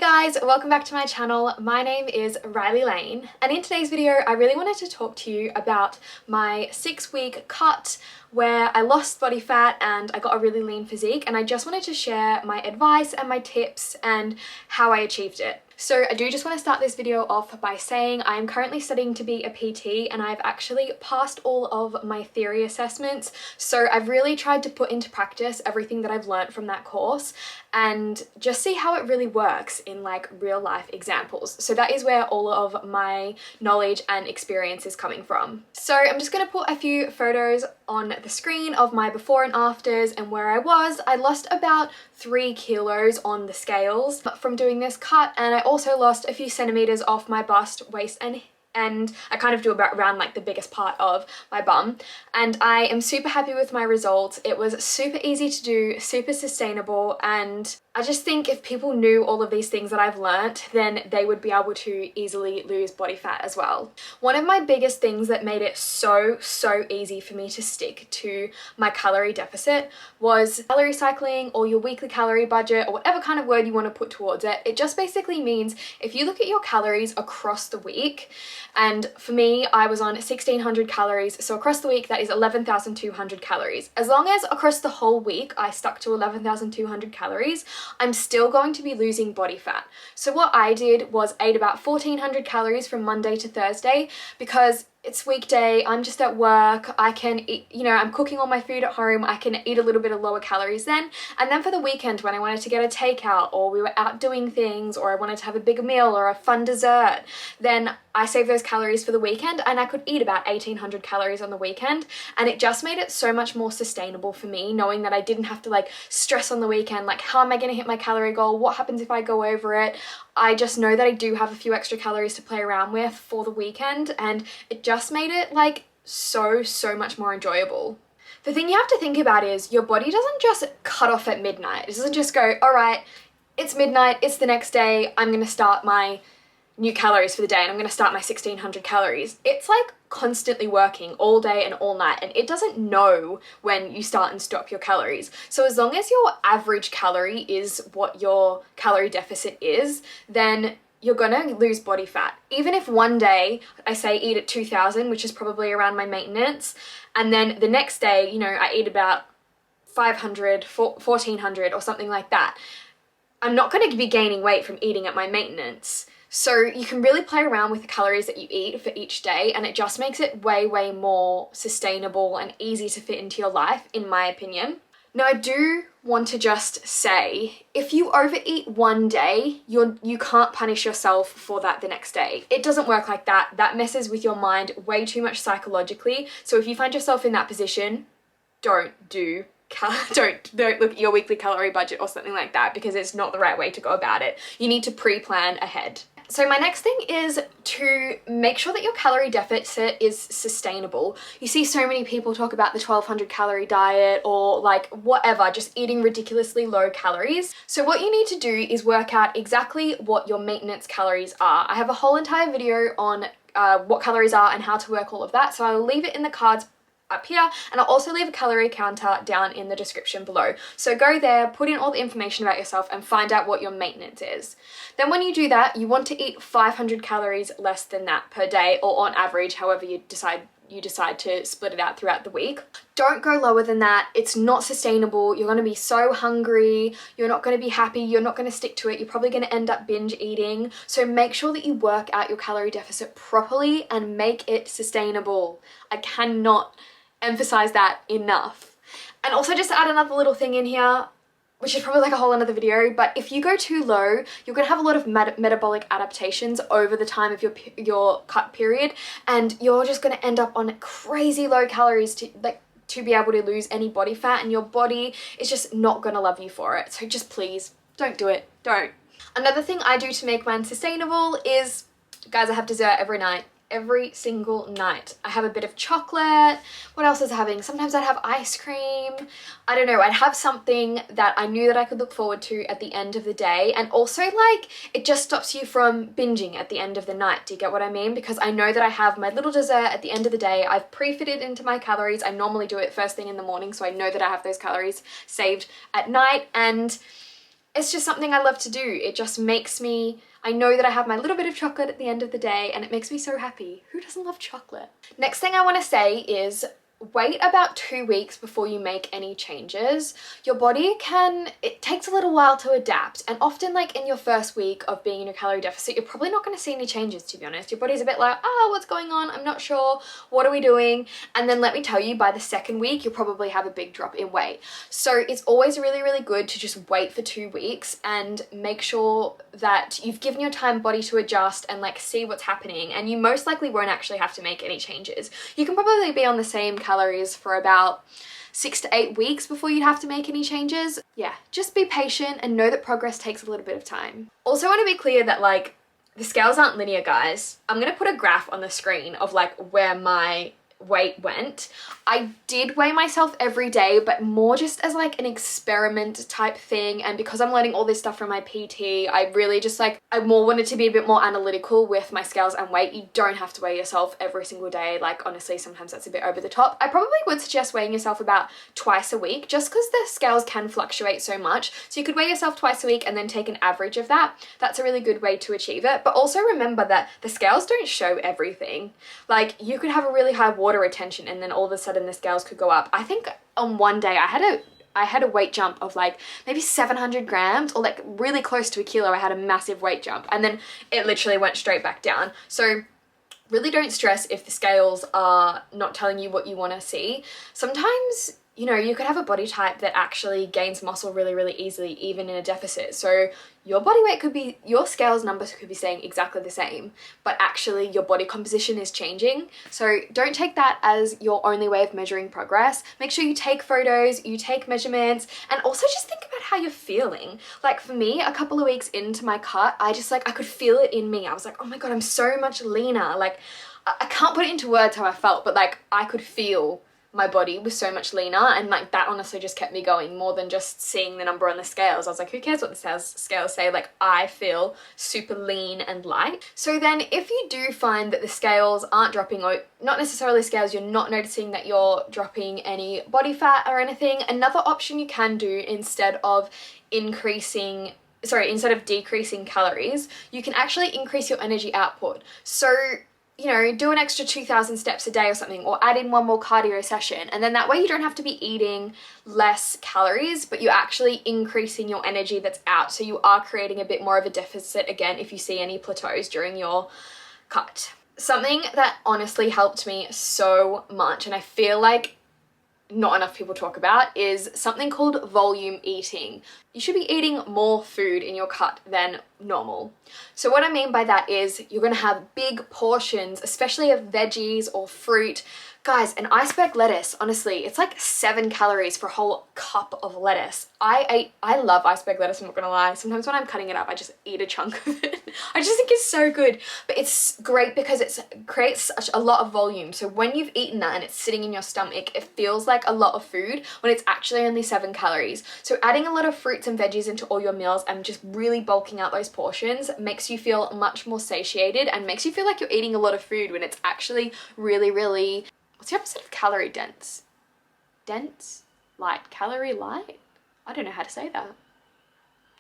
Hey guys, welcome back to my channel. My name is Rylie Lane, and in today's video I really wanted to talk to you about my 6-week cut where I lost body fat and I got a really lean physique, and I just wanted to share my advice and my tips and how I achieved it. So I do just want to start this video off by saying I am currently studying to be a PT, and I've actually passed all of my theory assessments. So I've really tried to put into practice everything that I've learnt from that course and just see how it really works in like real life examples. So that is where all of my knowledge and experience is coming from. So I'm just going to put a few photos on the screen of my before and afters and where I was. I lost about 3 kilos on the scales from doing this cut, and I also lost a few centimeters off my bust, waist and I kind of do about around like the biggest part of my bum, and I am super happy with my results. It was super easy to do, super sustainable, and I just think if people knew all of these things that I've learnt, then they would be able to easily lose body fat as well. One of my biggest things that made it so easy for me to stick to my calorie deficit was calorie cycling, or your weekly calorie budget, or whatever kind of word you want to put towards it. It just basically means if you look at your calories across the week, and for me, I was on 1600 calories, so across the week that is 11,200 calories. As long as across the whole week I stuck to 11,200 calories, I'm still going to be losing body fat. So what I did was ate about 1400 calories from Monday to Thursday, because it's weekday, I'm just at work, I can eat, you know, I'm cooking all my food at home, I can eat a little bit of lower calories then. And then for the weekend when I wanted to get a takeout, or we were out doing things, or I wanted to have a bigger meal or a fun dessert, then I saved those calories for the weekend, and I could eat about 1800 calories on the weekend. And it just made it so much more sustainable for me, knowing that I didn't have to like stress on the weekend, like how am I going to hit my calorie goal? What happens if I go over it? I just know that I do have a few extra calories to play around with for the weekend, and it just made it like so much more enjoyable. The thing you have to think about is your body doesn't just cut off at midnight. It doesn't just go, all right, it's midnight, it's the next day, I'm going to start my new calories for the day and I'm going to start my 1600 calories. It's like constantly working all day and all night, and it doesn't know when you start and stop your calories. So as long as your average calorie is what your calorie deficit is, then you're gonna lose body fat. Even if one day I say eat at 2000, which is probably around my maintenance, and then the next day, you know, I eat about 500, 1400 or something like that, I'm not going to be gaining weight from eating at my maintenance. So you can really play around with the calories that you eat for each day, and it just makes it way more sustainable and easy to fit into your life, in my opinion. Now I do want to just say, if you overeat one day, you can't punish yourself for that the next day. It doesn't work like that. That messes with your mind way too much psychologically. So if you find yourself in that position, don't look at your weekly calorie budget or something like that, because it's not the right way to go about it. You need to pre-plan ahead. So my next thing is to make sure that your calorie deficit is sustainable. You see so many people talk about the 1200 calorie diet, or like whatever, just eating ridiculously low calories. So what you need to do is work out exactly what your maintenance calories are. I have a whole entire video on what calories are and how to work all of that, so I'll leave it in the cards up here, and I'll also leave a calorie counter down in the description below. So go there, put in all the information about yourself and find out what your maintenance is. Then when you do that, you want to eat 500 calories less than that per day, or on average, however you decide to split it out throughout the week. Don't go lower than that. It's not sustainable. You're going to be so hungry. You're not going to be happy. You're not going to stick to it. You're probably going to end up binge eating. So make sure that you work out your calorie deficit properly and make it sustainable. I cannot emphasize that enough. And also, just to add another little thing in here, which is probably like a whole another video, but if you go too low, you're going to have a lot of metabolic adaptations over the time of your cut period, and you're just going to end up on crazy low calories to be able to lose any body fat, and your body is just not going to love you for it. So just please don't do it. Don't. Another thing I do to make mine sustainable is, guys, I have dessert every night. Every single night. I have a bit of chocolate. What else was I having? Sometimes I'd have ice cream. I don't know, I'd have something that I knew that I could look forward to at the end of the day, and also like it just stops you from binging at the end of the night. Do you get what I mean? Because I know that I have my little dessert at the end of the day. I've pre-fitted into my calories. I normally do it first thing in the morning, so I know that I have those calories saved at night, and it's just something I love to do. It just makes me, I know that I have my little bit of chocolate at the end of the day and it makes me so happy. Who doesn't love chocolate? Next thing I want to say is wait about 2 weeks before you make any changes. Your body it takes a little while to adapt, and often like in your first week of being in your calorie deficit, you're probably not going to see any changes, to be honest. Your body's a bit like, what's going on? I'm not sure. What are we doing? And then let me tell you, by the second week, you'll probably have a big drop in weight. So it's always really, really good to just wait for 2 weeks and make sure that you've given your body to adjust and like see what's happening. And you most likely won't actually have to make any changes. You can probably be on the same calories for about 6 to 8 weeks before you'd have to make any changes. Yeah, just be patient and know that progress takes a little bit of time. Also, I want to be clear that like the scales aren't linear, guys. I'm gonna put a graph on the screen of like where my weight went. I did weigh myself every day, but more just as like an experiment type thing, and because I'm learning all this stuff from my PT, I really just like, I more wanted to be a bit more analytical with my scales and weight. You don't have to weigh yourself every single day. Like honestly, sometimes that's a bit over the top. I probably would suggest weighing yourself about twice a week, just because the scales can fluctuate so much. So you could weigh yourself twice a week and then take an average of that. That's a really good way to achieve it. But also remember that the scales don't show everything. Like you could have a really high water retention and then all of a sudden the scales could go up. I think on one day I had a weight jump of like maybe 700 grams or like really close to a kilo. I had a massive weight jump and then it literally went straight back down. So really don't stress if the scales are not telling you what you want to see. Sometimes, you know, you could have a body type that actually gains muscle really, really easily, even in a deficit. So your body weight could be, your scales numbers could be saying exactly the same, but actually your body composition is changing. So don't take that as your only way of measuring progress. Make sure you take photos, you take measurements, and also just think about how you're feeling. Like for me, a couple of weeks into my cut, I could feel it in me. I was like, oh my God, I'm so much leaner. Like I can't put it into words how I felt, but like I could feel my body was so much leaner, and like that honestly just kept me going more than just seeing the number on the scales. I was like, who cares what the scales say? Like I feel super lean and light. So then if you do find that the scales aren't dropping, or not necessarily scales, you're not noticing that you're dropping any body fat or anything, another option you can do instead of decreasing calories, you can actually increase your energy output. So you know, do an extra 2,000 steps a day or something, or add in one more cardio session. And then that way you don't have to be eating less calories, but you're actually increasing your energy that's out. So you are creating a bit more of a deficit again if you see any plateaus during your cut. Something that honestly helped me so much, and I feel like not enough people talk about, is something called volume eating. You should be eating more food in your cut than normal. So what I mean by that is you're gonna have big portions, especially of veggies or fruit. Guys, an iceberg lettuce, honestly, it's like 7 calories for a whole cup of lettuce. I love iceberg lettuce, I'm not gonna lie. Sometimes when I'm cutting it up, I just eat a chunk of it. I just think it's so good. But it's great because it creates such a lot of volume. So when you've eaten that and it's sitting in your stomach, it feels like a lot of food when it's actually only 7 calories. So adding a lot of fruits and veggies into all your meals and just really bulking out those portions makes you feel much more satiated and makes you feel like you're eating a lot of food when it's actually really, really, what's the opposite of calorie dense? Dense? Light? Calorie light? I don't know how to say that.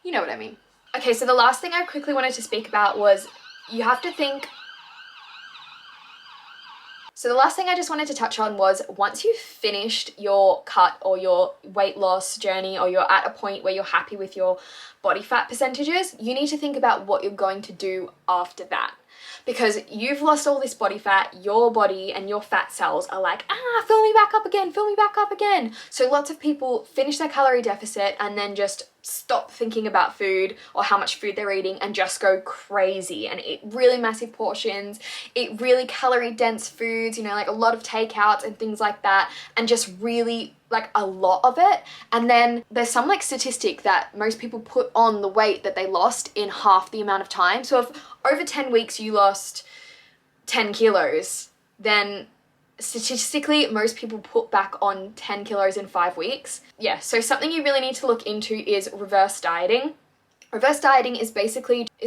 You know what I mean. Okay, so the last thing I quickly wanted to speak about was you have to think. So the last thing I just wanted to touch on was once you've finished your cut or your weight loss journey, or you're at a point where you're happy with your body fat percentages, you need to think about what you're going to do after that. Because you've lost all this body fat, your body and your fat cells are like, fill me back up again, fill me back up again. So lots of people finish their calorie deficit and then just stop thinking about food or how much food they're eating and just go crazy and eat really massive portions, eat really calorie dense foods, you know, like a lot of takeouts and things like that, and just really like a lot of it. And then there's some like statistic that most people put on the weight that they lost in half the amount of time. So if over 10 weeks you lost 10 kilos, then statistically most people put back on 10 kilos in 5 weeks. Yeah, so something you really need to look into is reverse dieting. Reverse dieting is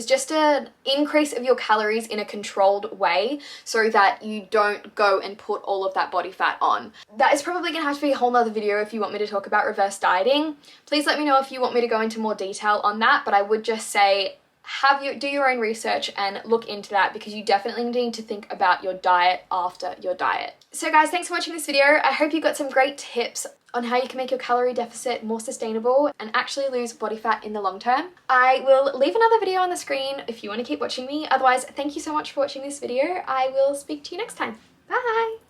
just an increase of your calories in a controlled way so that you don't go and put all of that body fat on. That is probably gonna have to be a whole nother video if you want me to talk about reverse dieting. Please let me know if you want me to go into more detail on that, but I would just say do your own research and look into that, because you definitely need to think about your diet after your diet. So guys, thanks for watching this video. I hope you got some great tips on how you can make your calorie deficit more sustainable and actually lose body fat in the long term. I will leave another video on the screen if you want to keep watching me. Otherwise, thank you so much for watching this video. I will speak to you next time. Bye!